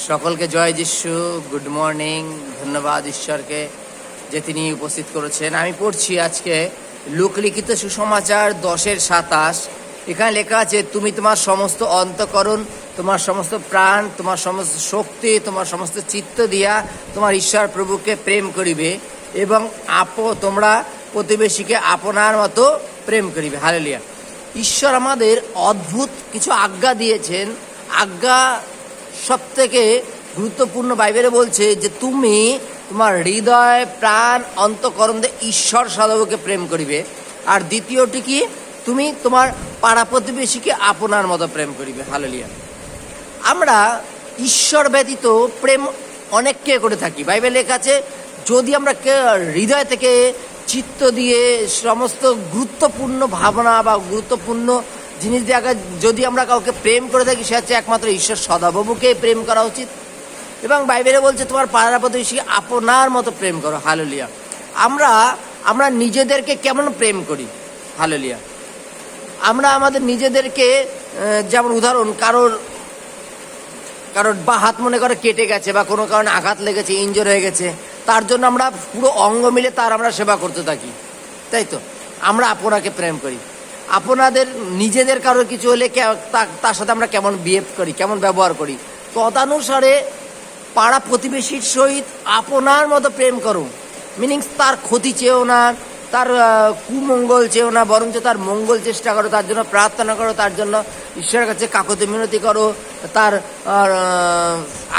সকলকে জয় যিশু, good morning. ধন্যবাদ ঈশ্বরকে যে তিনি উপস্থিত করেছেন। আমি পড়ছি আজকে লোকলিখিত সুসমাচার 10:27। এখানে লেখা আছে, তুমি তোমার সমস্ত অন্তঃকরণ, তোমার সমস্ত প্রাণ, তোমার সমস্ত শক্তি, তোমার সমস্ত চিত্ত দিয়া তোমার ঈশ্বর প্রভুকে প্রেম করিবে এবং তোমরা প্রতিবেশীকে আপনার মতো প্রেম করিবে। হালেলুয়া। ঈশ্বর আমাদের অদ্ভুত কিছু আজ্ঞা দিয়েছেন। আজ্ঞা সব থেকে গুরুত্বপূর্ণ বাইবেলে বলছে যে তুমি তোমার হৃদয়, প্রাণ, অন্তঃকরণ দিয়ে ঈশ্বর সদবকে প্রেম করিবে। আর দ্বিতীয়টি কি? তুমি তোমার পাড়া প্রতিবেশীকে আপনার মতো প্রেম করিবে। হালেলুয়া। আমরা ঈশ্বর ব্যতীত প্রেম অনেককে করে থাকি। বাইবেলে লেখা আছে, যদি আমরা হৃদয় থেকে চিত্ত দিয়ে সমস্ত গুরুত্বপূর্ণ ভাবনা বা গুরুত্বপূর্ণ জিনিস দিয়ে যদি আমরা কাউকে প্রেম করে থাকি, সে হচ্ছে একমাত্র ঈশ্বর সদাপ্রভুকে প্রেম করা উচিত। এবং বাইবেলে বলছে তোমার পাড়া প্রতিবেশীকে আপনার মতো প্রেম করো। হালেলুয়া। আমরা নিজেদেরকে কেমন প্রেম করি? হালেলুয়া। আমরা আমাদের নিজেদেরকে, যেমন উদাহরণ, কারোর বা হাত মনে করে কেটে গেছে বা কোনো কারণে আঘাত লেগেছে, ইনজোর হয়ে গেছে, তার জন্য আমরা পুরো অঙ্গ মিলে আমরা সেবা করতে থাকি, তাই তো? আমরা আপনাকে প্রেম করি। আপনাদের নিজেদের কারোর কিছু হলে তার সাথে আমরা কেমন বিহেভ করি, কেমন ব্যবহার করি, তদানুসারে পাড়া প্রতিবেশীর সহিত আপনার মতো প্রেম করো। মিনিংস তার ক্ষতি চেয়েও না, তার কুমঙ্গল চেয়েও না, বরঞ্চ তার মঙ্গল চেষ্টা করো, তার জন্য প্রার্থনা করো, তার জন্য ঈশ্বরের কাছে কাকুতি মিনতি করো, তার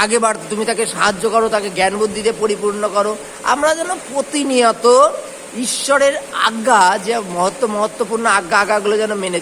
আগে বাড়তে তুমি তাকে সাহায্য করো, তাকে জ্ঞান বুদ্ধি দিয়ে পরিপূর্ণ করো। আমরা যেন প্রতিনিয়ত ঈশ্বরের আজ্ঞা, যে মহত্বপূর্ণ আজ্ঞাগুলো যেন মেনে